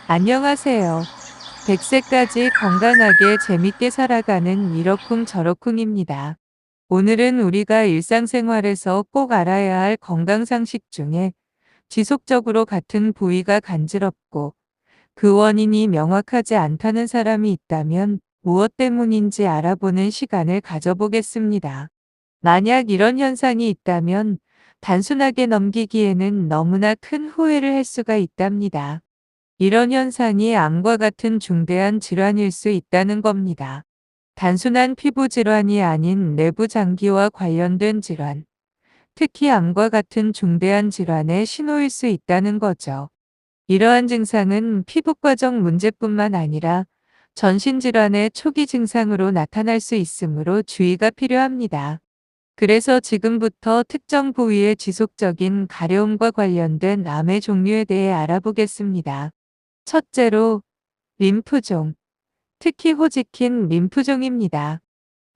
안녕하세요. 100세까지 건강하게 재밌게 살아가는 이러쿵저러쿵입니다. 오늘은 우리가 일상생활에서 꼭 알아야 할 건강상식 중에 지속적으로 같은 부위가 간지럽고 그 원인이 명확하지 않다는 사람이 있다면 무엇 때문인지 알아보는 시간을 가져보겠습니다. 만약 이런 현상이 있다면 단순하게 넘기기에는 너무나 큰 후회를 할 수가 있답니다. 이런 현상이 암과 같은 중대한 질환일 수 있다는 겁니다. 단순한 피부 질환이 아닌 내부 장기와 관련된 질환, 특히 암과 같은 중대한 질환의 신호일 수 있다는 거죠. 이러한 증상은 피부과적 문제뿐만 아니라 전신질환의 초기 증상으로 나타날 수 있으므로 주의가 필요합니다. 그래서 지금부터 특정 부위의 지속적인 가려움과 관련된 암의 종류에 대해 알아보겠습니다. 첫째로, 림프종, 특히 호지킨 림프종입니다.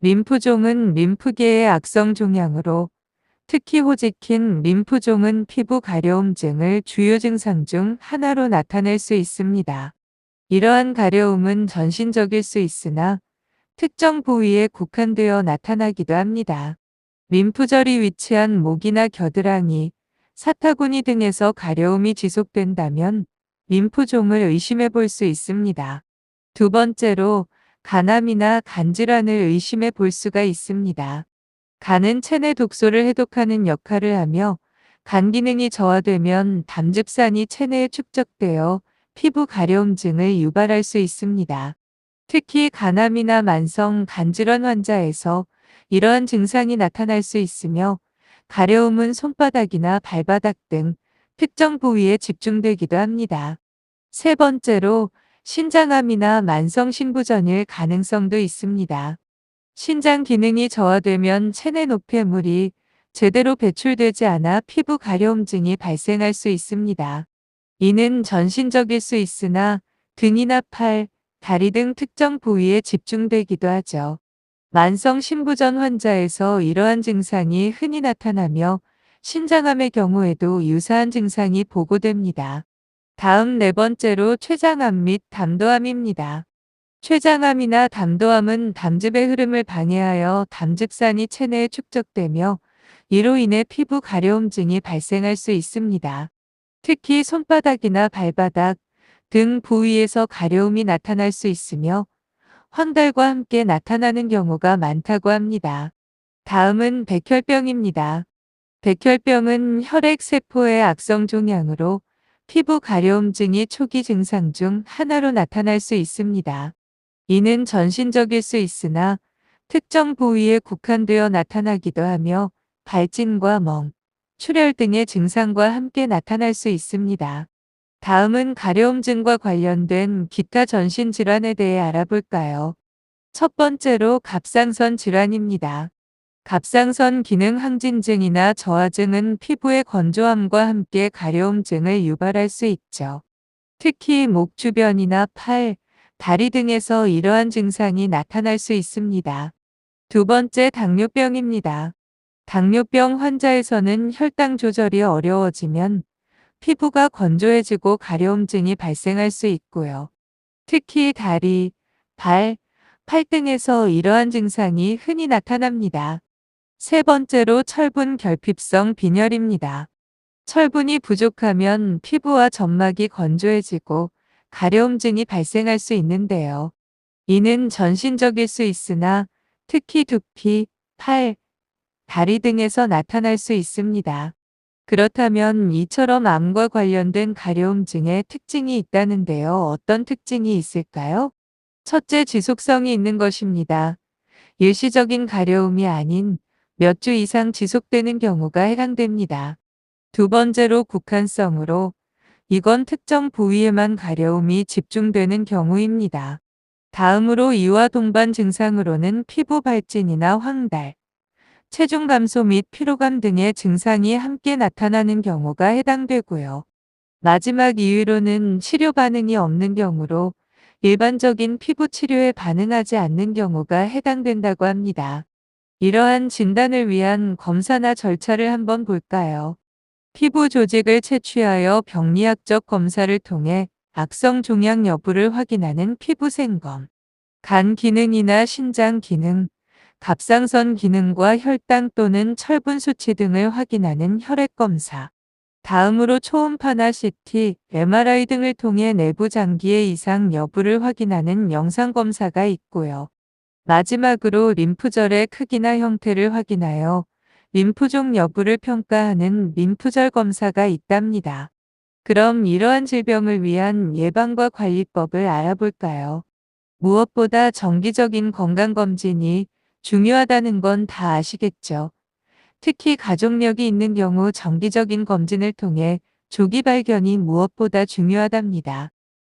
림프종은 림프계의 악성 종양으로, 특히 호지킨 림프종은 피부 가려움증을 주요 증상 중 하나로 나타낼 수 있습니다. 이러한 가려움은 전신적일 수 있으나 특정 부위에 국한되어 나타나기도 합니다. 림프절이 위치한 목이나 겨드랑이, 사타구니 등에서 가려움이 지속된다면 림프종을 의심해 볼 수 있습니다. 두 번째로, 간암이나 간질환을 의심해 볼 수가 있습니다. 간은 체내 독소를 해독하는 역할을 하며 간 기능이 저하되면 담즙산이 체내에 축적되어 피부 가려움증을 유발할 수 있습니다. 특히 간암이나 만성 간질환 환자에서 이러한 증상이 나타날 수 있으며 가려움은 손바닥이나 발바닥 등 특정 부위에 집중되기도 합니다. 세 번째로, 신장암이나 만성 신부전일 가능성도 있습니다. 신장 기능이 저하되면 체내 노폐물이 제대로 배출되지 않아 피부 가려움증이 발생할 수 있습니다. 이는 전신적일 수 있으나 등이나 팔, 다리 등 특정 부위에 집중되기도 하죠. 만성 신부전 환자에서 이러한 증상이 흔히 나타나며 신장암의 경우에도 유사한 증상이 보고됩니다. 다음 네 번째로 췌장암 및 담도암입니다. 췌장암이나 담도암은 담즙의 흐름을 방해하여 담즙산이 체내에 축적되며 이로 인해 피부 가려움증이 발생할 수 있습니다. 특히 손바닥이나 발바닥 등 부위에서 가려움이 나타날 수 있으며 황달과 함께 나타나는 경우가 많다고 합니다. 다음은 백혈병입니다. 백혈병은 혈액세포의 악성 종양으로 피부 가려움증이 초기 증상 중 하나로 나타날 수 있습니다. 이는 전신적일 수 있으나 특정 부위에 국한되어 나타나기도 하며 발진과 멍, 출혈 등의 증상과 함께 나타날 수 있습니다. 다음은 가려움증과 관련된 기타 전신 질환에 대해 알아볼까요? 첫 번째로 갑상선 질환입니다. 갑상선 기능 항진증이나 저하증은 피부의 건조함과 함께 가려움증을 유발할 수 있죠. 특히 목 주변이나 팔, 다리 등에서 이러한 증상이 나타날 수 있습니다. 두 번째, 당뇨병입니다. 당뇨병 환자에서는 혈당 조절이 어려워지면 피부가 건조해지고 가려움증이 발생할 수 있고요. 특히 다리, 발, 팔 등에서 이러한 증상이 흔히 나타납니다. 세 번째로 철분 결핍성 빈혈입니다. 철분이 부족하면 피부와 점막이 건조해지고 가려움증이 발생할 수 있는데요. 이는 전신적일 수 있으나 특히 두피, 팔, 다리 등에서 나타날 수 있습니다. 그렇다면 이처럼 암과 관련된 가려움증의 특징이 있다는데요. 어떤 특징이 있을까요? 첫째, 지속성이 있는 것입니다. 일시적인 가려움이 아닌 몇 주 이상 지속되는 경우가 해당됩니다. 두 번째로, 국한성으로, 이건 특정 부위에만 가려움이 집중되는 경우입니다. 다음으로 이와 동반 증상으로는 피부 발진이나 황달, 체중 감소 및 피로감 등의 증상이 함께 나타나는 경우가 해당되고요. 마지막 이유로는 치료 반응이 없는 경우로 일반적인 피부 치료에 반응하지 않는 경우가 해당된다고 합니다. 이러한 진단을 위한 검사나 절차를 한번 볼까요? 피부 조직을 채취하여 병리학적 검사를 통해 악성 종양 여부를 확인하는 피부 생검, 간 기능이나 신장 기능, 갑상선 기능과 혈당 또는 철분 수치 등을 확인하는 혈액 검사. 다음으로 초음파나 CT, MRI 등을 통해 내부 장기의 이상 여부를 확인하는 영상 검사가 있고요. 마지막으로 림프절의 크기나 형태를 확인하여 림프종 여부를 평가하는 림프절 검사가 있답니다. 그럼 이러한 질병을 위한 예방과 관리법을 알아볼까요? 무엇보다 정기적인 건강검진이 중요하다는 건 다 아시겠죠? 특히 가족력이 있는 경우 정기적인 검진을 통해 조기 발견이 무엇보다 중요하답니다.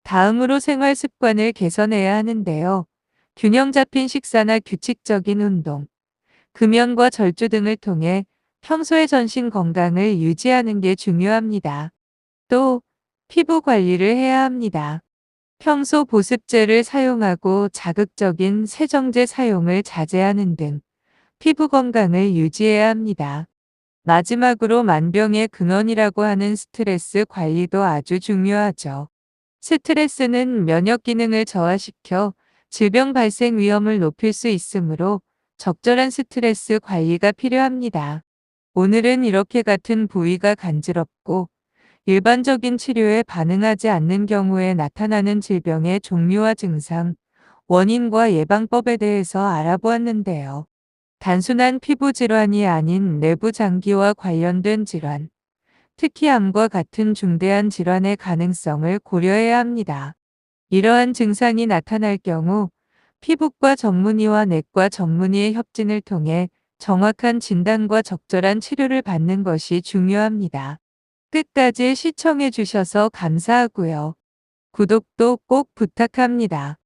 다음으로 생활 습관을 개선해야 하는데요. 균형 잡힌 식사나 규칙적인 운동, 금연과 절주 등을 통해 평소의 전신 건강을 유지하는 게 중요합니다. 또 피부 관리를 해야 합니다. 평소 보습제를 사용하고 자극적인 세정제 사용을 자제하는 등 피부 건강을 유지해야 합니다. 마지막으로 만병의 근원이라고 하는 스트레스 관리도 아주 중요하죠. 스트레스는 면역 기능을 저하시켜 질병 발생 위험을 높일 수 있으므로 적절한 스트레스 관리가 필요합니다. 오늘은 이렇게 같은 부위가 간지럽고 일반적인 치료에 반응하지 않는 경우에 나타나는 질병의 종류와 증상, 원인과 예방법에 대해서 알아보았는데요. 단순한 피부 질환이 아닌 내부 장기와 관련된 질환, 특히 암과 같은 중대한 질환의 가능성을 고려해야 합니다. 이러한 증상이 나타날 경우 피부과 전문의와 내과 전문의의 협진을 통해 정확한 진단과 적절한 치료를 받는 것이 중요합니다. 끝까지 시청해 주셔서 감사하고요. 구독도 꼭 부탁합니다.